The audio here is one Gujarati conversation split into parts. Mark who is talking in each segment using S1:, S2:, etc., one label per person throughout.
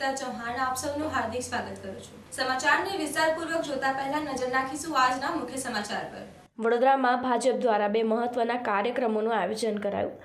S1: ગીતા ચૌહાણ આપ સૌનું હાર્દિક સ્વાગત કરું છું। સમાચારને વિસ્તારપૂર્વક જોતા પહેલા નજર નાખીશું આજના મુખ્ય સમાચાર પર। વડોદરામાં ભાજપ દ્વારા બે મહત્વના કાર્યક્રમોનું આયોજન કરાયું।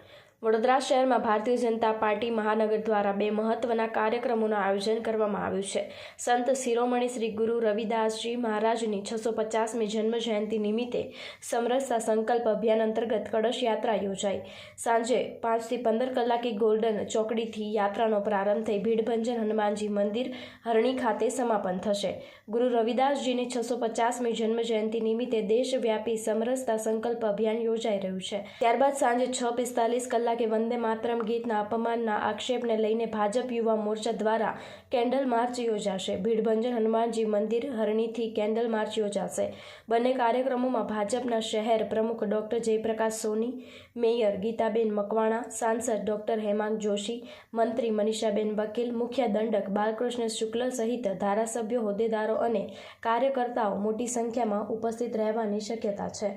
S1: વડોદરા શહેરમાં ભારતીય જનતા પાર્ટી મહાનગર દ્વારા બે મહત્વના કાર્યક્રમોનું આયોજન કરવામાં આવ્યું છે। સંત શિરોમણી શ્રી ગુરુ રવિદાસજી મહારાજની 650મી જન્મ જયંતિ નિમિત્તે સમરસતા સંકલ્પ અભિયાન અંતર્ગત કળશ યાત્રા યોજાઈ। સાંજે 5 થી 15 કલાકે ગોલ્ડન ચોકડીથી યાત્રાનો પ્રારંભ થઈ ભીડભંજન હનુમાનજી મંદિર હરણી ખાતે સમાપન થશે। ગુરુ રવિદાસજીની 650મી જન્મ જયંતિ નિમિત્તે દેશવ્યાપી સમરસતા સંકલ્પ અભિયાન યોજાઈ રહ્યું છે। ત્યારબાદ સાંજે 6:45 કલાકે વંદે માતરમ ગીતના અપમાનના આક્ષેપને લઈને ભાજપ યુવા મોરચા દ્વારા કેન્ડલ માર્ચ યોજાશે। ભીડભંજન હનુમાનજી મંદિર હરણીથી કેન્ડલ માર્ચ યોજાશે। બંને કાર્યક્રમોમાં ભાજપના શહેર પ્રમુખ ડોક્ટર જયપ્રકાશ સોની, મેયર ગીતાબેન મકવાણા, સાંસદ ડોક્ટર હેમાંગ જોશી, મંત્રી મનીષાબેન વકીલ, મુખ્ય દંડક બાલકૃષ્ણ શુક્લ સહિત ધારાસભ્યો, હોદ્દેદારો અને કાર્યકર્તાઓ મોટી સંખ્યામાં ઉપસ્થિત રહેવાની શક્યતા છે।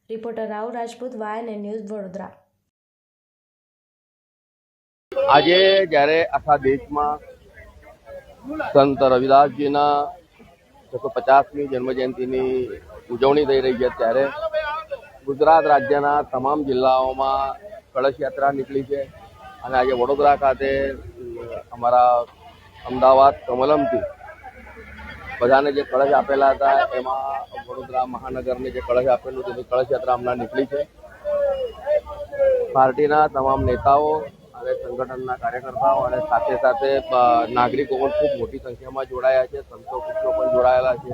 S1: Reporter Rao Rajput, YNN news, Vadodara.
S2: આજે જ્યારે આખા દેશમાં સંત રવિદાસજીના 650મી જન્મજયંતિની ઉજવણી થઈ રહી છે, ત્યારે ગુજરાત રાજ્યના તમામ જિલ્લાઓમાં કળશ યાત્રા નીકળી છે અને આજે વડોદરા ખાતે અમારા અમદાવાદ કમલમથી બધાને જે કળશ આપેલા હતા એમાં વડોદરા મહાનગરને જે કળશ આપેલું તેની કળશ યાત્રા હમણાં નીકળી છે। પાર્ટીના તમામ નેતાઓ અને સંગઠનના કાર્યકર્તાઓ અને સાથે સાથે નાગરિકો પણ ખૂબ મોટી સંખ્યામાં જોડાયા છે। સંતો પુત્રો પણ જોડાયેલા છે।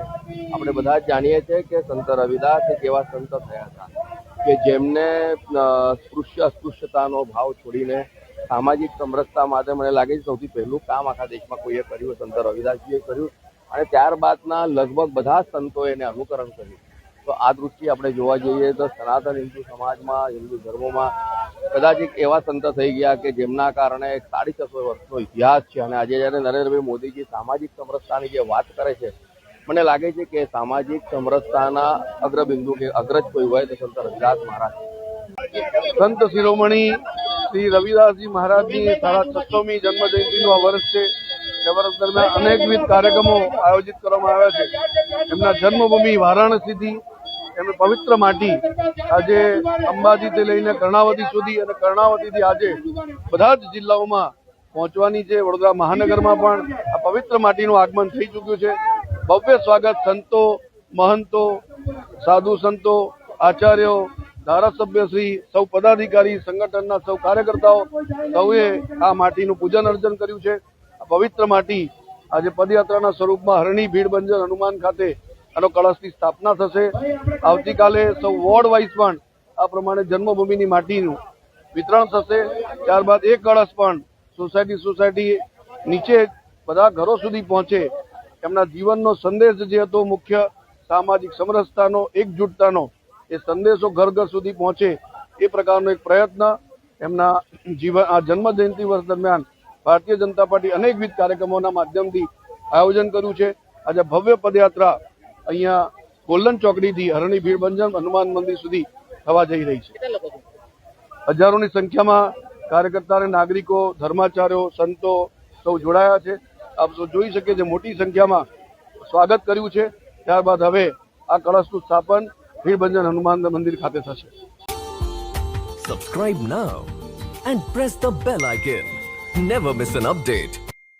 S2: આપણે બધા જ જાણીએ છીએ કે સંત રવિદાસ એક એવા સંત થયા હતા કે જેમને અસ્પૃશ્યતાનો ભાવ છોડીને સામાજિક સમરસતા માટે મને લાગે છે સૌથી પહેલું કામ આખા દેશમાં કોઈએ કર્યું, સંત રવિદાસજીએ કર્યું અને ત્યારબાદના લગભગ બધા જ સંતોએ એને અનુકરણ કર્યું। તો આ દૃષ્ટિએ આપણે જોવા જઈએ તો સનાતન હિન્દુ સમાજમાં, હિન્દુ ધર્મોમાં કદાચ એક એવા સંત થઈ ગયા કે જેમના કારણે 650 વર્ષનો ઇતિહાસ છે। અને આજે જ્યારે નરેન્દ્રભાઈ મોદીજી સામાજિક સમરસતાની જે વાત કરે છે, મને લાગે છે કે સામાજિક સમરસતાના અગ્રબિંદુ કે અગ્રજ કોઈ હોય તો સંત રવિદાસ મહારાજ। સંત શિરોમણી શ્રી રવિદાસજી મહારાજની 650મી જન્મ જયંતિનું આ વર્ષ છે। એ વર્ષ દરમિયાન અનેકવિધ કાર્યક્રમો આયોજિત કરવામાં આવ્યા છે। એમના જન્મભૂમિ વારાણસીથી એમની પવિત્ર માટી આજે અંબાજીથી લઈને કર્ણાવતી સુધી અને કર્ણાવતીથી આજે બધા જ જિલ્લાઓમાં પહોંચવાની છે। વડોદરા મહાનગરમાં પણ આ પવિત્ર માટીનું આગમન થઈ ચૂક્યું છે। ભવ્ય સ્વાગત સંતો, મહંતો, સાધુ સંતો, આચાર્યો, ધારાસભ્યશ્રી, સૌ પદાધિકારી, સંગઠનના સૌ કાર્યકર્તાઓ સૌએ આ માટીનું પૂજન અર્ચન કર્યું છે। આ પવિત્ર માટી આજે પદયાત્રાના સ્વરૂપમાં હરણી ભીડભંજન હનુમાન ખાતે આનો કળશની સ્થાપના થશે। આવતીકાલે સૌ વોર્ડ વાઇઝ પણ આ પ્રમાણે જન્મભૂમિની માટીનું વિતરણ થશે। ત્યારબાદ એ કળશ પણ સોસાયટી નીચે બધા ઘરો સુધી પહોંચે, એમના જીવનનો સંદેશ જે હતો મુખ્ય સામાજિક સમરસતાનો, એકજૂટતાનો, એ સંદેશો ઘર ઘર સુધી પહોંચે એ પ્રકારનો એક પ્રયત્ન એમના જીવન આ જન્મ જયંતિ વર્ષ દરમિયાન ભારતીય જનતા પાર્ટી અનેકવિધ કાર્યક્રમોના માધ્યમથી આયોજન કર્યું છે। આજે ભવ્ય પદયાત્રા અહીંયા ગોલ્ડન ચોકડીથી હરણી ભીડભંજન હનુમાન મંદિર સુધી થવા જઈ રહી છે। હજારોની સંખ્યામાં કાર્યકર્તા અને નાગરિકો, ધર્માચાર્યો, સંતો સૌ જોડાયા છે। આપ સૌ જોઈ શકે છે મોટી સંખ્યામાં સ્વાગત કર્યું છે। ત્યારબાદ હવે આ કળશનું સ્થાપન ભીડભંજન હનુમાન મંદિર ખાતે થશે।
S3: Subscribe now and press the bell icon. Never miss an update.